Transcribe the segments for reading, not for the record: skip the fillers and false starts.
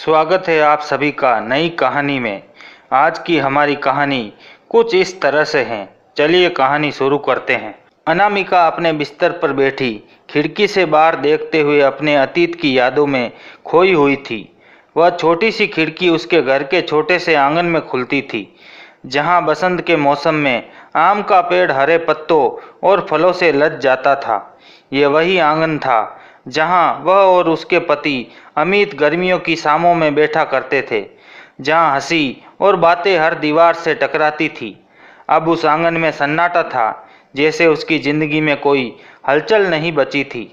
स्वागत है आप सभी का नई कहानी में। आज की हमारी कहानी कुछ इस तरह से है। चलिए कहानी शुरू करते हैं। अनामिका अपने बिस्तर पर बैठी खिड़की से बाहर देखते हुए अपने अतीत की यादों में खोई हुई थी। वह छोटी सी खिड़की उसके घर के छोटे से आंगन में खुलती थी, जहां बसंत के मौसम में आम का पेड़ हरे पत्तों और फलों से लद जाता था। ये वही आंगन था जहां वह और उसके पति अमित गर्मियों की शामों में बैठा करते थे, जहां हंसी और बातें हर दीवार से टकराती थी। अब उस आंगन में सन्नाटा था, जैसे उसकी जिंदगी में कोई हलचल नहीं बची थी।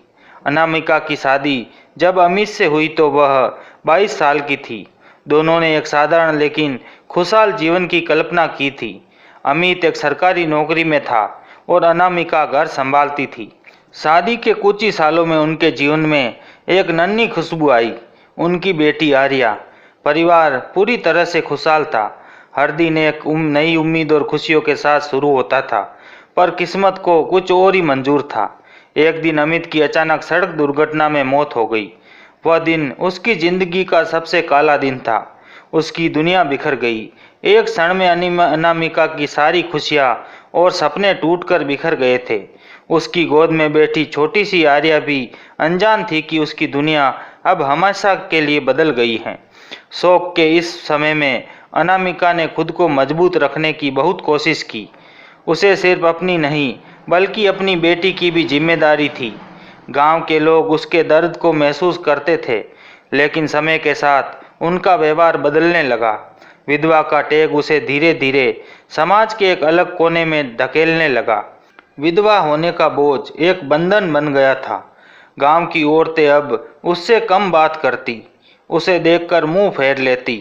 अनामिका की शादी जब अमित से हुई तो वह 22 साल की थी। दोनों ने एक साधारण लेकिन खुशहाल जीवन की कल्पना की थी। अमित एक सरकारी नौकरी में था और अनामिका घर संभालती थी। शादी के कुछ ही सालों में उनके जीवन में एक नन्ही खुशबू आई, उनकी बेटी आर्या। परिवार पूरी तरह से खुशहाल था। हर दिन एक नई उम्मीद और खुशियों के साथ शुरू होता था, पर किस्मत को कुछ और ही मंजूर था। एक दिन अमित की अचानक सड़क दुर्घटना में मौत हो गई। वह दिन उसकी जिंदगी का सबसे काला दिन था। उसकी दुनिया बिखर गई। एक क्षण में अनामिका की सारी खुशियां और सपने टूटकर बिखर गए थे। उसकी गोद में बैठी छोटी सी आर्या भी अनजान थी कि उसकी दुनिया अब हमेशा के लिए बदल गई है। शोक के इस समय में अनामिका ने खुद को मजबूत रखने की बहुत कोशिश की। उसे सिर्फ अपनी नहीं बल्कि अपनी बेटी की भी जिम्मेदारी थी। गांव के लोग उसके दर्द को महसूस करते थे, लेकिन समय के साथ उनका व्यवहार बदलने लगा। विधवा का टैग उसे धीरे धीरे समाज के एक अलग कोने में धकेलने लगा। विधवा होने का बोझ एक बंधन बन गया था। गांव की औरतें अब उससे कम बात करती, उसे देखकर मुंह फेर लेती।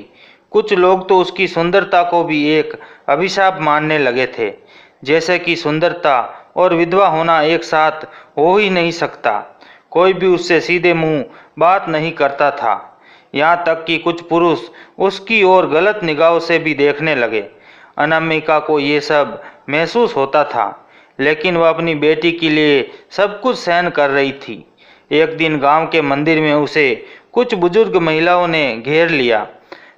कुछ लोग तो उसकी सुंदरता को भी एक अभिशाप मानने लगे थे, जैसे कि सुंदरता और विधवा होना एक साथ हो ही नहीं सकता। कोई भी उससे सीधे मुंह बात नहीं करता था। यहाँ तक कि कुछ पुरुष उसकी ओर गलत निगाहों से भी देखने लगे। अनामिका को ये सब महसूस होता था, लेकिन वह अपनी बेटी के लिए सब कुछ सहन कर रही थी। एक दिन गांव के मंदिर में उसे कुछ बुजुर्ग महिलाओं ने घेर लिया।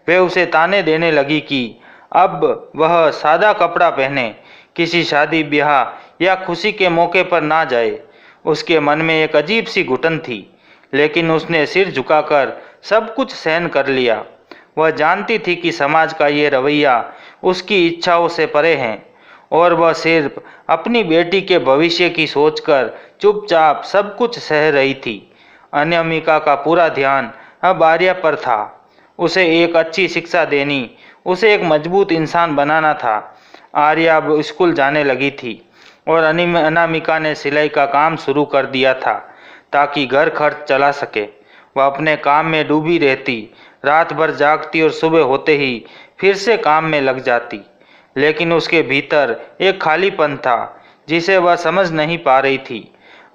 वे उसे ताने देने लगी कि अब वह सादा कपड़ा पहने, किसी शादी ब्याह या खुशी के मौके पर ना जाए। उसके मन में एक अजीब सी घुटन थी, लेकिन उसने सिर झुकाकर सब कुछ सहन कर लिया। वह जानती थी कि समाज का ये रवैया उसकी इच्छाओं से परे है, और वह सिर्फ अपनी बेटी के भविष्य की सोचकर चुपचाप सब कुछ सह रही थी। अनामिका का पूरा ध्यान अब आर्या पर था। उसे एक अच्छी शिक्षा देनी, उसे एक मजबूत इंसान बनाना था। आर्या अब स्कूल जाने लगी थी और अनामिका ने सिलाई का काम शुरू कर दिया था, ताकि घर खर्च चला सके। वह अपने काम में डूबी रहती, रात भर जागती और सुबह होते ही फिर से काम में लग जाती। लेकिन उसके भीतर एक खालीपन था, जिसे वह समझ नहीं पा रही थी।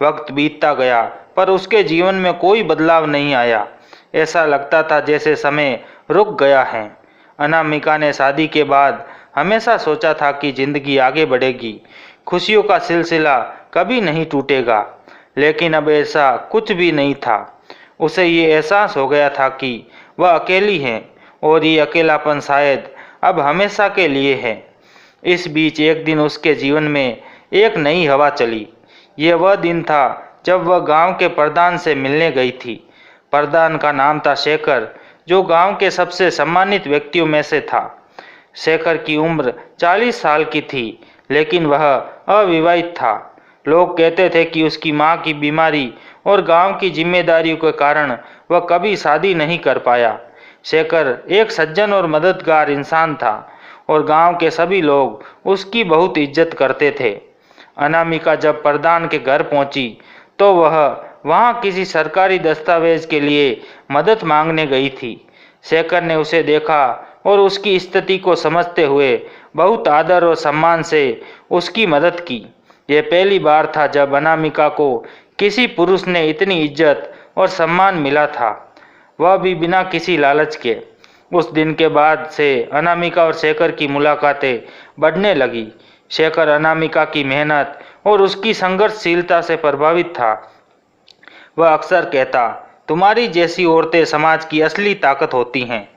वक्त बीतता गया, पर उसके जीवन में कोई बदलाव नहीं आया। ऐसा लगता था जैसे समय रुक गया है। अनामिका ने शादी के बाद हमेशा सोचा था कि जिंदगी आगे बढ़ेगी, खुशियों का सिलसिला कभी नहीं टूटेगा, लेकिन अब ऐसा कुछ भी नहीं था। उसे ये एहसास हो गया था कि वह अकेली है, और ये अकेलापन शायद अब हमेशा के लिए है। इस बीच एक दिन उसके जीवन में एक नई हवा चली। ये वह दिन था जब वह गांव के प्रधान से मिलने गई थी। प्रधान का नाम था शेखर, जो गांव के सबसे सम्मानित व्यक्तियों में से था। शेखर की उम्र 40 साल की थी, लेकिन वह अविवाहित था। लोग कहते थे कि उसकी मां की बीमारी और गांव की जिम्मेदारियों के कारण वह कभी शादी नहीं कर पाया। शेखर एक सज्जन और मददगार इंसान था, और गांव के सभी लोग उसकी बहुत इज्जत करते थे। अनामिका जब प्रधान के घर पहुंची तो वह वहां किसी सरकारी दस्तावेज के लिए मदद मांगने गई थी। शेखर ने उसे देखा और उसकी स्थिति को समझते हुए बहुत आदर और सम्मान से उसकी मदद की। यह पहली बार था जब अनामिका को किसी पुरुष ने इतनी इज्जत और सम्मान मिला था, वह भी बिना किसी लालच के। उस दिन के बाद से अनामिका और शेखर की मुलाकातें बढ़ने लगी। शेखर अनामिका की मेहनत और उसकी संघर्षशीलता से प्रभावित था। वह अक्सर कहता तुम्हारी जैसी औरतें समाज की असली ताकत होती हैं।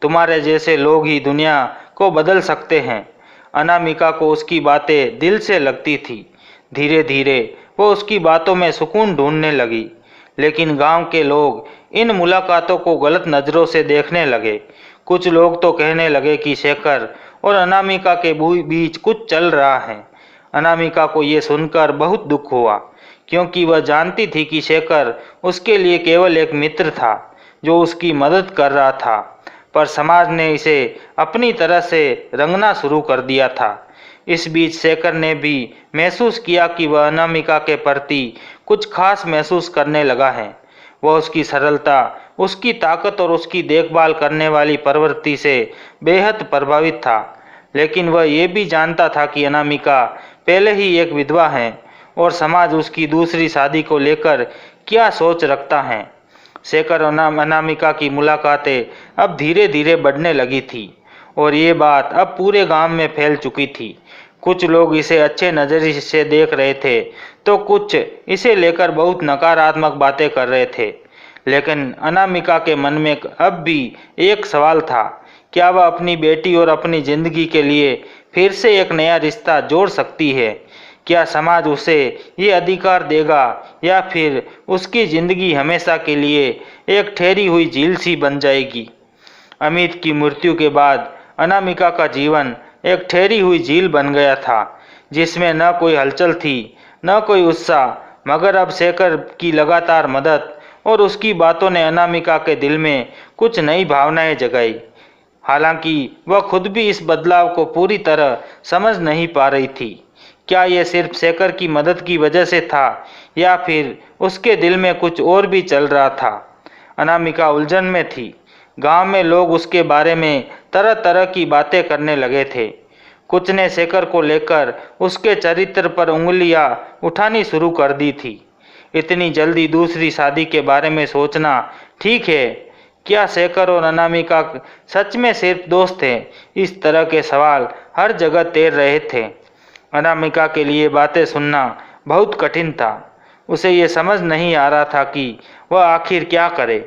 तुम्हारे जैसे लोग ही दुनिया को बदल सकते हैं। अनामिका को उसकी बातें दिल से लगती थी। धीरे धीरे वो उसकी बातों में सुकून ढूंढने लगी। लेकिन गांव के लोग इन मुलाकातों को गलत नज़रों से देखने लगे। कुछ लोग तो कहने लगे कि शेखर और अनामिका के बीच कुछ चल रहा है। अनामिका को ये सुनकर बहुत दुख हुआ, क्योंकि वह जानती थी कि शेखर उसके लिए केवल एक मित्र था जो उसकी मदद कर रहा था। पर समाज ने इसे अपनी तरह से रंगना शुरू कर दिया था। इस बीच शेखर ने भी महसूस किया कि वह अनामिका के प्रति कुछ खास महसूस करने लगा है। वह उसकी सरलता, उसकी ताकत और उसकी देखभाल करने वाली प्रवृत्ति से बेहद प्रभावित था। लेकिन वह ये भी जानता था कि अनामिका पहले ही एक विधवा है और समाज उसकी दूसरी शादी को लेकर क्या सोच रखता है। शेखर और अनामिका की मुलाकातें अब धीरे धीरे बढ़ने लगी थी और ये बात अब पूरे गांव में फैल चुकी थी। कुछ लोग इसे अच्छे नज़रिए से देख रहे थे तो कुछ इसे लेकर बहुत नकारात्मक बातें कर रहे थे। लेकिन अनामिका के मन में अब भी एक सवाल था, क्या वह अपनी बेटी और अपनी जिंदगी के लिए फिर से एक नया रिश्ता जोड़ सकती है? क्या समाज उसे ये अधिकार देगा या फिर उसकी जिंदगी हमेशा के लिए एक ठहरी हुई झील सी बन जाएगी? अमित की मृत्यु के बाद अनामिका का जीवन एक ठहरी हुई झील बन गया था, जिसमें न कोई हलचल थी, न कोई उत्साह। मगर अब शेखर की लगातार मदद और उसकी बातों ने अनामिका के दिल में कुछ नई भावनाएं जगाई। हालांकि वह खुद भी इस बदलाव को पूरी तरह समझ नहीं पा रही थी। क्या यह सिर्फ शेखर की मदद की वजह से था या फिर उसके दिल में कुछ और भी चल रहा था? अनामिका उलझन में थी। गांव में लोग उसके बारे में तरह तरह की बातें करने लगे थे। कुछ ने शेखर को लेकर उसके चरित्र पर उंगलियां उठानी शुरू कर दी थी। इतनी जल्दी दूसरी शादी के बारे में सोचना ठीक है? क्या शेखर और अनामिका सच में सिर्फ दोस्त थे? इस तरह के सवाल हर जगह तैर रहे थे। अनामिका के लिए बातें सुनना बहुत कठिन था। उसे ये समझ नहीं आ रहा था कि वह आखिर क्या करे।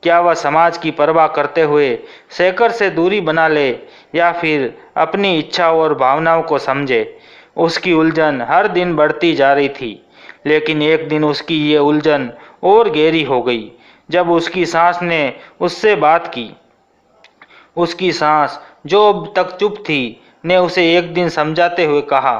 क्या वह समाज की परवाह करते हुए शेखर से दूरी बना ले या फिर अपनी इच्छाओं और भावनाओं को समझे? उसकी उलझन हर दिन बढ़ती जा रही थी। लेकिन एक दिन उसकी ये उलझन और गहरी हो गई जब उसकी सास ने उससे बात की। उसकी सास, जो अब तक चुप थी, ने उसे एक दिन समझाते हुए कहा,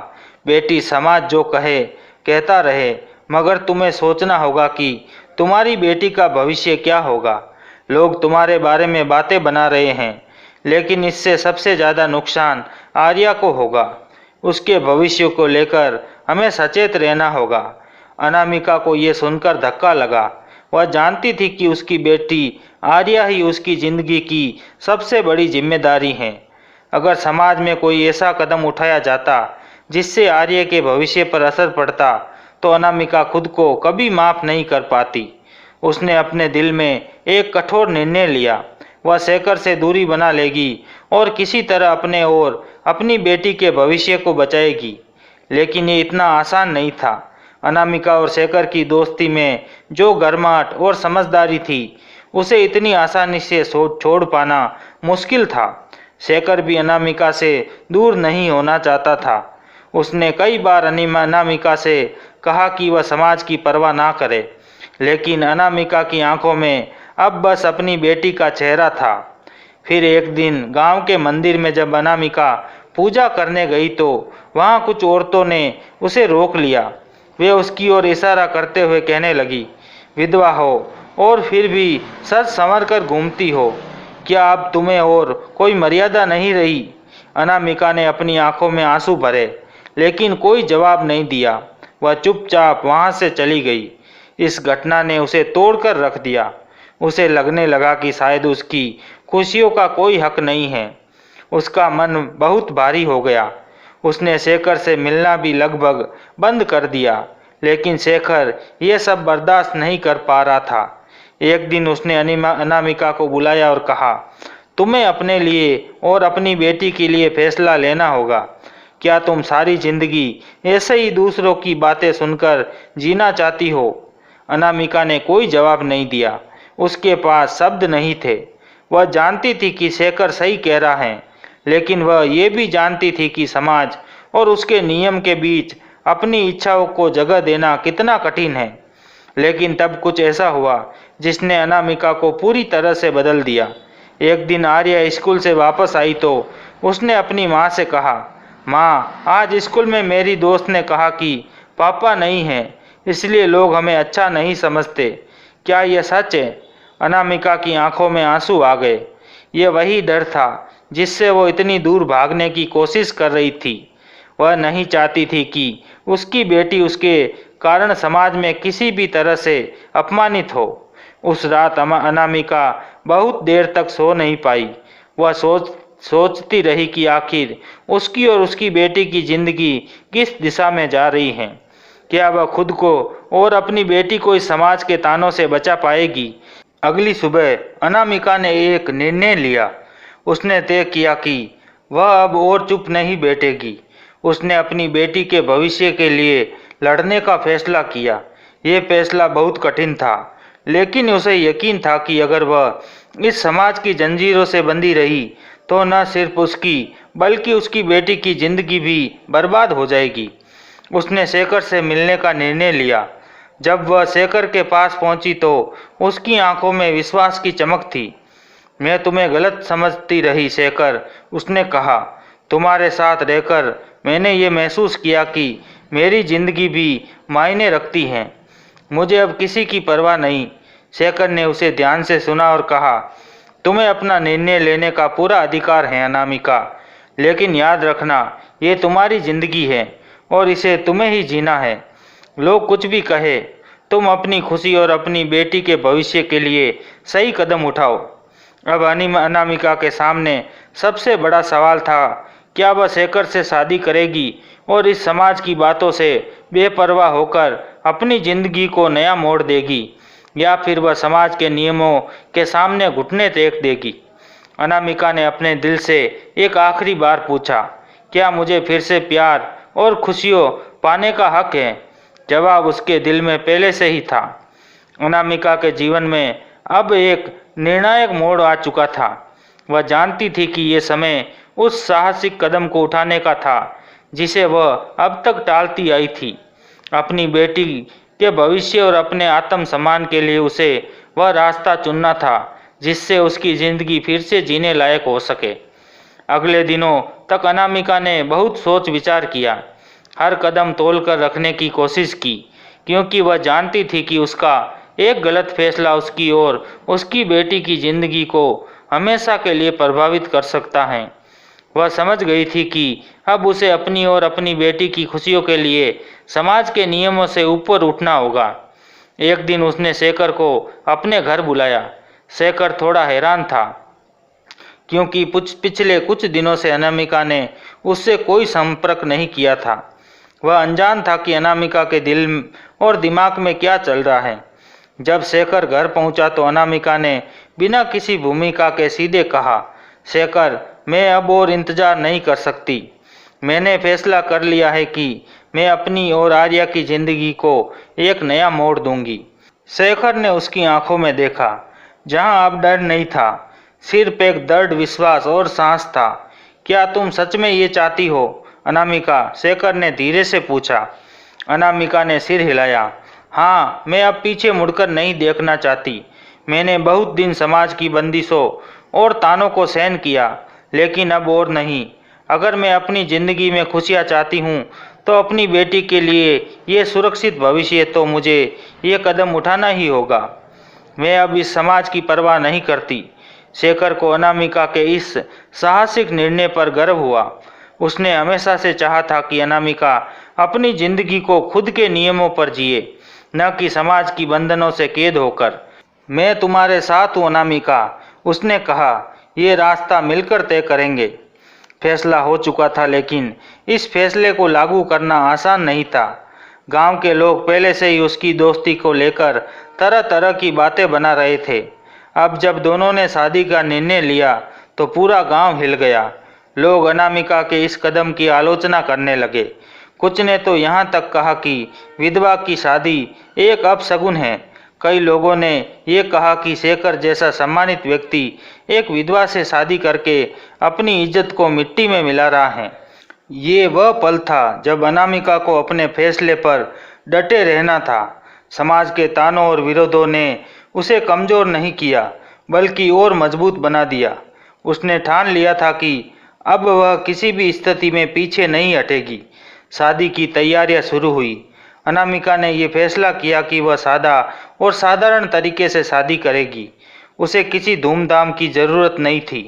बेटी, समाज जो कहे कहता रहे, मगर तुम्हें सोचना होगा कि तुम्हारी बेटी का भविष्य क्या होगा। लोग तुम्हारे बारे में बातें बना रहे हैं, लेकिन इससे सबसे ज़्यादा नुकसान आर्या को होगा। उसके भविष्य को लेकर हमें सचेत रहना होगा। अनामिका को ये सुनकर धक्का लगा। वह जानती थी कि उसकी बेटी आर्या ही उसकी जिंदगी की सबसे बड़ी जिम्मेदारी है। अगर समाज में कोई ऐसा कदम उठाया जाता जिससे आर्या के भविष्य पर असर पड़ता तो अनामिका खुद को कभी माफ नहीं कर पाती। उसने अपने दिल में एक कठोर निर्णय लिया। वह शेखर से दूरी बना लेगी और किसी तरह अपने और अपनी बेटी के भविष्य को बचाएगी। लेकिन ये इतना आसान नहीं था। अनामिका और शेखर की दोस्ती में जो गर्माहट और समझदारी थी, उसे इतनी आसानी से छोड़ पाना मुश्किल था। शेखर भी अनामिका से दूर नहीं होना चाहता था। उसने कई बार अनामिका से कहा कि वह समाज की परवाह ना करे, लेकिन अनामिका की आंखों में अब बस अपनी बेटी का चेहरा था। फिर एक दिन गांव के मंदिर में जब अनामिका पूजा करने गई तो वहां कुछ औरतों ने उसे रोक लिया। वे उसकी ओर इशारा करते हुए कहने लगी, विधवा हो और फिर भी सच संवर कर घूमती हो, क्या अब तुम्हें और कोई मर्यादा नहीं रही? अनामिका ने अपनी आंखों में आंसू भरे, लेकिन कोई जवाब नहीं दिया। वह चुपचाप वहां से चली गई। इस घटना ने उसे तोड़कर रख दिया। उसे लगने लगा कि शायद उसकी खुशियों का कोई हक नहीं है। उसका मन बहुत भारी हो गया। उसने शेखर से मिलना भी लगभग बंद कर दिया। लेकिन शेखर ये सब बर्दाश्त नहीं कर पा रहा था। एक दिन उसने अनामिका को बुलाया और कहा, तुम्हें अपने लिए और अपनी बेटी के लिए फैसला लेना होगा। क्या तुम सारी जिंदगी ऐसे ही दूसरों की बातें सुनकर जीना चाहती हो? अनामिका ने कोई जवाब नहीं दिया। उसके पास शब्द नहीं थे। वह जानती थी कि शेखर सही कह रहा है, लेकिन वह ये भी जानती थी कि समाज और उसके नियम के बीच अपनी इच्छाओं को जगह देना कितना कठिन है। लेकिन तब कुछ ऐसा हुआ जिसने अनामिका को पूरी तरह से बदल दिया। एक दिन आर्या स्कूल से वापस आई तो उसने अपनी माँ से कहा, माँ, आज स्कूल में मेरी दोस्त ने कहा कि पापा नहीं है, इसलिए लोग हमें अच्छा नहीं समझते। क्या यह सच है? अनामिका की आंखों में आंसू आ गए। ये वही डर था जिससे वो इतनी दूर भागने की कोशिश कर रही थी। वह नहीं चाहती थी कि उसकी बेटी उसके कारण समाज में किसी भी तरह से अपमानित हो। उस रात अनामिका बहुत देर तक सो नहीं पाई। वह सोचती रही कि आखिर उसकी और उसकी बेटी की जिंदगी किस दिशा में जा रही है। क्या वह खुद को और अपनी बेटी को इस समाज के तानों से बचा पाएगी? अगली सुबह अनामिका ने एक निर्णय लिया। उसने तय किया कि वह अब और चुप नहीं बैठेगी। उसने अपनी बेटी के भविष्य के लिए लड़ने का फैसला किया। ये फैसला बहुत कठिन था, लेकिन उसे यकीन था कि अगर वह इस समाज की जंजीरों से बंधी रही तो न सिर्फ उसकी बल्कि उसकी बेटी की जिंदगी भी बर्बाद हो जाएगी। उसने शेखर से मिलने का निर्णय लिया। जब वह शेखर के पास पहुंची तो उसकी आंखों में विश्वास की चमक थी। मैं तुम्हें गलत समझती रही शेखर, उसने कहा। तुम्हारे साथ रहकर मैंने ये महसूस किया कि मेरी जिंदगी भी मायने रखती है। मुझे अब किसी की परवाह नहीं। शेखर ने उसे ध्यान से सुना और कहा, तुम्हें अपना निर्णय लेने का पूरा अधिकार है अनामिका, लेकिन याद रखना, ये तुम्हारी जिंदगी है और इसे तुम्हें ही जीना है। लोग कुछ भी कहे, तुम अपनी खुशी और अपनी बेटी के भविष्य के लिए सही कदम उठाओ। अब अनामिका के सामने सबसे बड़ा सवाल था, क्या वह शेखर से शादी करेगी और इस समाज की बातों से बेपरवाह होकर अपनी जिंदगी को नया मोड़ देगी, या फिर वह समाज के नियमों के सामने घुटने टेक देगी। अनामिका ने अपने दिल से एक आखिरी बार पूछा, क्या मुझे फिर से प्यार और खुशियों पाने का हक है? जवाब उसके दिल में पहले से ही था। अनामिका के जीवन में अब एक निर्णायक मोड़ आ चुका था। वह जानती थी कि ये समय उस साहसिक कदम को उठाने का था जिसे वह अब तक टालती आई थी। अपनी बेटी के भविष्य और अपने आत्मसम्मान के लिए उसे वह रास्ता चुनना था जिससे उसकी जिंदगी फिर से जीने लायक हो सके। अगले दिनों तक अनामिका ने बहुत सोच विचार किया, हर कदम तोलकर रखने की कोशिश की, क्योंकि वह जानती थी कि उसका एक गलत फैसला उसकी और उसकी बेटी की जिंदगी को हमेशा के लिए प्रभावित कर सकता है। वह समझ गई थी कि अब उसे अपनी और अपनी बेटी की खुशियों के लिए समाज के नियमों से ऊपर उठना होगा। एक दिन उसने शेखर को अपने घर बुलाया। शेखर थोड़ा हैरान था, क्योंकि पिछले कुछ दिनों से अनामिका ने उससे कोई संपर्क नहीं किया था। वह अनजान था कि अनामिका के दिल और दिमाग में क्या चल रहा है। जब शेखर घर पहुंचा तो अनामिका ने बिना किसी भूमिका के सीधे कहा, शेखर, मैं अब और इंतजार नहीं कर सकती। मैंने फैसला कर लिया है कि मैं अपनी और आर्या की जिंदगी को एक नया मोड़ दूंगी। शेखर ने उसकी आंखों में देखा, जहां अब डर नहीं था, सिर्फ एक दृढ़ विश्वास और साहस था। क्या तुम सच में ये चाहती हो अनामिका? शेखर ने धीरे से पूछा। अनामिका ने सिर हिलाया। हाँ, मैं अब पीछे मुड़कर नहीं देखना चाहती। मैंने बहुत दिन समाज की बंदिशों और तानों को सहन किया, लेकिन अब और नहीं। अगर मैं अपनी ज़िंदगी में खुशियाँ चाहती हूँ तो अपनी बेटी के लिए ये सुरक्षित भविष्य, तो मुझे ये कदम उठाना ही होगा। मैं अब इस समाज की परवाह नहीं करती। शेखर को अनामिका के इस साहसिक निर्णय पर गर्व हुआ। उसने हमेशा से चाहा था कि अनामिका अपनी जिंदगी को खुद के नियमों पर जिए, न कि समाज की बंधनों से कैद होकर। मैं तुम्हारे साथ हूँ अनामिका, उसने कहा। ये रास्ता मिलकर तय करेंगे। फैसला हो चुका था, लेकिन इस फैसले को लागू करना आसान नहीं था। गांव के लोग पहले से ही उसकी दोस्ती को लेकर तरह तरह की बातें बना रहे थे। अब जब दोनों ने शादी का निर्णय लिया तो पूरा गांव हिल गया। लोग अनामिका के इस कदम की आलोचना करने लगे। कुछ ने तो यहाँ तक कहा कि विधवा की शादी एक अपशगुन है। कई लोगों ने ये कहा कि शेखर जैसा सम्मानित व्यक्ति एक विधवा से शादी करके अपनी इज्जत को मिट्टी में मिला रहा है। ये वह पल था जब अनामिका को अपने फैसले पर डटे रहना था। समाज के तानों और विरोधों ने उसे कमज़ोर नहीं किया बल्कि और मजबूत बना दिया। उसने ठान लिया था कि अब वह किसी भी स्थिति में पीछे नहीं हटेगी। शादी की तैयारियां शुरू हुई। अनामिका ने यह फैसला किया कि वह सादा और साधारण तरीके से शादी करेगी। उसे किसी धूमधाम की ज़रूरत नहीं थी।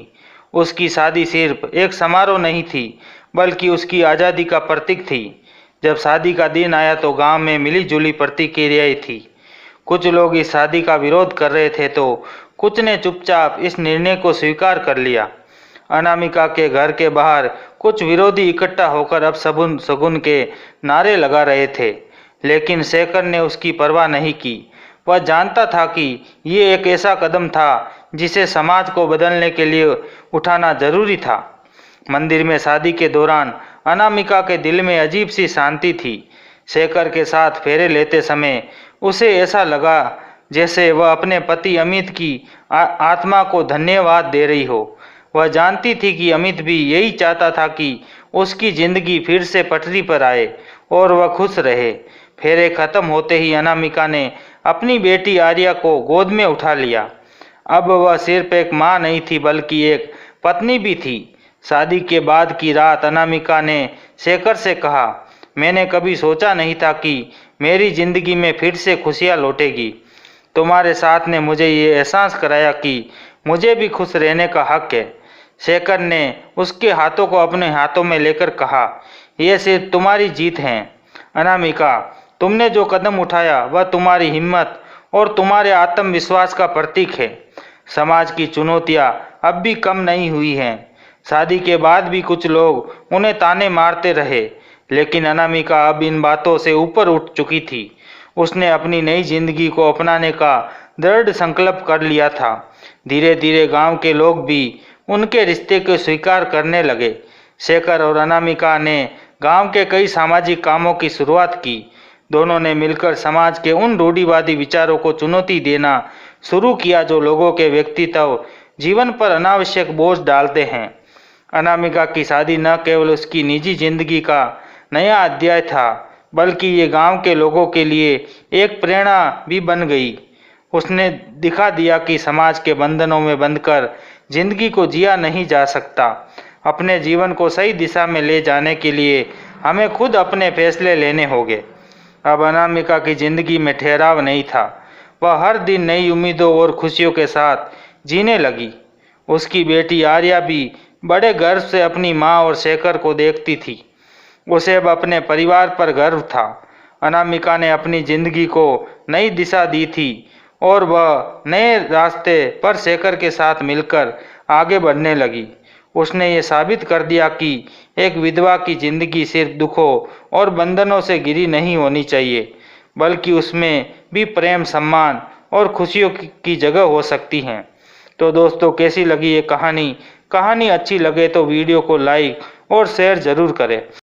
उसकी शादी सिर्फ एक समारोह नहीं थी बल्कि उसकी आज़ादी का प्रतीक थी। जब शादी का दिन आया तो गांव में मिलीजुली प्रतिक्रियाएं थी। कुछ लोग इस शादी का विरोध कर रहे थे तो कुछ ने चुपचाप इस निर्णय को स्वीकार कर लिया। अनामिका के घर के बाहर कुछ विरोधी इकट्ठा होकर अब शगुन शगुन के नारे लगा रहे थे, लेकिन शेखर ने उसकी परवाह नहीं की। वह जानता था कि ये एक ऐसा कदम था जिसे समाज को बदलने के लिए उठाना जरूरी था। मंदिर में शादी के दौरान अनामिका के दिल में अजीब सी शांति थी। शेखर के साथ फेरे लेते समय उसे ऐसा लगा जैसे वह अपने पति अमित की आत्मा को धन्यवाद दे रही हो। वह जानती थी कि अमित भी यही चाहता था कि उसकी जिंदगी फिर से पटरी पर आए और वह खुश रहे। फेरे खत्म होते ही अनामिका ने अपनी बेटी आर्या को गोद में उठा लिया। अब वह सिर्फ एक माँ नहीं थी बल्कि एक पत्नी भी थी। शादी के बाद की रात अनामिका ने शेखर से कहा, मैंने कभी सोचा नहीं था कि मेरी जिंदगी में फिर से खुशियाँ लौटेगी। तुम्हारे साथ ने मुझे ये एहसास कराया कि मुझे भी खुश रहने का हक है। शेखर ने उसके हाथों को अपने हाथों में लेकर कहा, यह सिर्फ तुम्हारी जीत है अनामिका। तुमने जो कदम उठाया वह तुम्हारी हिम्मत और तुम्हारे आत्मविश्वास का प्रतीक है। समाज की चुनौतियाँ अब भी कम नहीं हुई हैं। शादी के बाद भी कुछ लोग उन्हें ताने मारते रहे, लेकिन अनामिका अब इन बातों से ऊपर उठ चुकी थी। उसने अपनी नई जिंदगी को अपनाने का दृढ़ संकल्प कर लिया था। धीरे धीरे गांव के लोग भी उनके रिश्ते को स्वीकार करने लगे। शेखर और अनामिका ने गांव के कई सामाजिक कामों की शुरुआत की। दोनों ने मिलकर समाज के उन रूढ़िवादी विचारों को चुनौती देना शुरू किया जो लोगों के व्यक्तित्व जीवन पर अनावश्यक बोझ डालते हैं। अनामिका की शादी न केवल उसकी निजी जिंदगी का नया अध्याय था बल्कि ये गांव के लोगों के लिए एक प्रेरणा भी बन गई। उसने दिखा दिया कि समाज के बंधनों में बंधकर जिंदगी को जिया नहीं जा सकता। अपने जीवन को सही दिशा में ले जाने के लिए हमें खुद अपने फैसले लेने होंगे। अब अनामिका की जिंदगी में ठहराव नहीं था। वह हर दिन नई उम्मीदों और खुशियों के साथ जीने लगी। उसकी बेटी आर्या भी बड़े गर्व से अपनी माँ और शेखर को देखती थी। उसे अब अपने परिवार पर गर्व था। अनामिका ने अपनी जिंदगी को नई दिशा दी थी और वह नए रास्ते पर शेखर के साथ मिलकर आगे बढ़ने लगी। उसने ये साबित कर दिया कि एक विधवा की जिंदगी सिर्फ दुखों और बंधनों से घिरी नहीं होनी चाहिए, बल्कि उसमें भी प्रेम, सम्मान और खुशियों की जगह हो सकती हैं। तो दोस्तों, कैसी लगी ये कहानी? कहानी अच्छी लगे तो वीडियो को लाइक और शेयर ज़रूर करें।